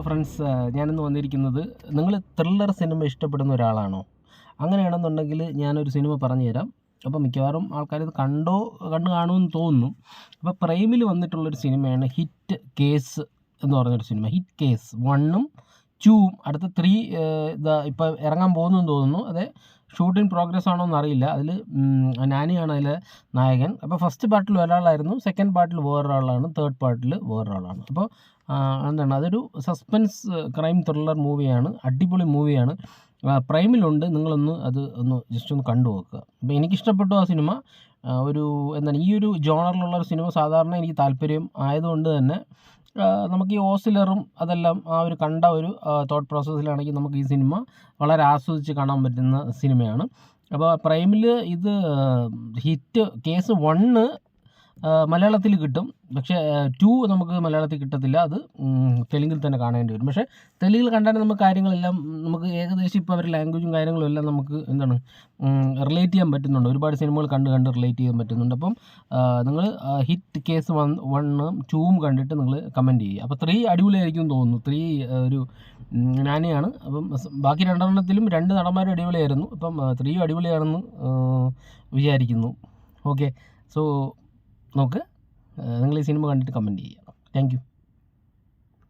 Friends, ഞാനിന്ന് വന്നിരിക്കുന്നത്, നിങ്ങൾ ത്രില്ലർ സിനിമ ഇഷ്ടപ്പെടുന്ന ഒരാളാണോ? അങ്ങനെയാണെന്നുണ്ടെങ്കിൽ ഞാനൊരു സിനിമ പറഞ്ഞു തരാം. അപ്പോൾ മിക്കവാറും ആൾക്കാർ ഇത് കണ്ടു കാണുമെന്ന് തോന്നുന്നു. അപ്പോൾ പ്രൈമിൽ വന്നിട്ടുള്ളൊരു സിനിമയാണ് ഹിറ്റ് കേസ് എന്ന് പറഞ്ഞൊരു സിനിമ. ഹിറ്റ് കേസ് 1ഉം 2ഉം അടുത്ത 3 ഇതാ ഇപ്പോൾ ഇറങ്ങാൻ പോകുന്നെന്ന് തോന്നുന്നു. അതെ, ഷൂട്ടിംഗ് പ്രോഗ്രസ് ആണോ എന്നറിയില്ല. അതിൽ നാനിയാണ് അതിലെ നായകൻ. അപ്പോൾ ഫസ്റ്റ് പാർട്ടിൽ ഒരാളായിരുന്നു, സെക്കൻഡ് പാർട്ടിൽ വേറൊരാളാണ്, തേർഡ് പാർട്ടിൽ വേറൊരാളാണ്. അപ്പോൾ എന്താണ്, അതൊരു സസ്പെൻസ് ക്രൈം ത്രില്ലർ മൂവിയാണ്. അടിപൊളി മൂവിയാണ്. പ്രൈമിലുണ്ട്. നിങ്ങളൊന്ന് ഒന്ന് ജസ്റ്റ് ഒന്ന് കണ്ടു നോക്കുക. അപ്പോൾ എനിക്കിഷ്ടപ്പെട്ടു ആ സിനിമ. ഒരു എന്താണ്, ഈ ഒരു ജോണറിലുള്ളൊരു സിനിമ സാധാരണ എനിക്ക് താല്പര്യം ആയതുകൊണ്ട് തന്നെ നമുക്ക് ഈ ഓസിലറും അതെല്ലാം ആ ഒരു കണ്ട ഒരു തോട്ട് പ്രോസസ്സിലാണെങ്കിൽ നമുക്ക് ഈ സിനിമ വളരെ ആസ്വദിച്ച് കാണാൻ പറ്റുന്ന സിനിമയാണ്. അപ്പോൾ പ്രൈമിൽ ഇത് ഹിറ്റ് കേസ് 1 മലയാളത്തിൽ കിട്ടും. പക്ഷേ 2 നമുക്ക് മലയാളത്തിൽ കിട്ടത്തില്ല. അത് തെലുങ്കിൽ തന്നെ കാണേണ്ടി വരും. പക്ഷേ തെലുങ്കിൽ കണ്ടാൽ നമുക്ക് കാര്യങ്ങളെല്ലാം നമുക്ക് ഏകദേശം ഇപ്പോൾ അവരുടെ ലാംഗ്വേജും കാര്യങ്ങളും എല്ലാം നമുക്ക് എന്താണ് റിലേറ്റ് ചെയ്യാൻ പറ്റുന്നുണ്ട്. ഒരുപാട് സിനിമകൾ കണ്ട് റിലേറ്റ് ചെയ്യാൻ പറ്റുന്നുണ്ട്. അപ്പം നിങ്ങൾ ഹിറ്റ് കേസ് 1ഉം 2ഉം കണ്ടിട്ട് നിങ്ങൾ കമൻറ്റ് ചെയ്യുക. അപ്പോൾ 3 അടിപൊളിയായിരിക്കും എന്ന് തോന്നുന്നു. 3 ഒരു നാനിയാണ്. അപ്പം ബാക്കി 2 എണ്ണത്തിലും 2 നടന്മാരും അടിപൊളിയായിരുന്നു. അപ്പം 3 അടിപൊളിയാണെന്ന് വിചാരിക്കുന്നു. ഓക്കെ, സോ നോക്ക്, നിങ്ങൾ ഈ സിനിമ കണ്ടിട്ട് കമൻറ്റ് ചെയ്യുക. Thank you.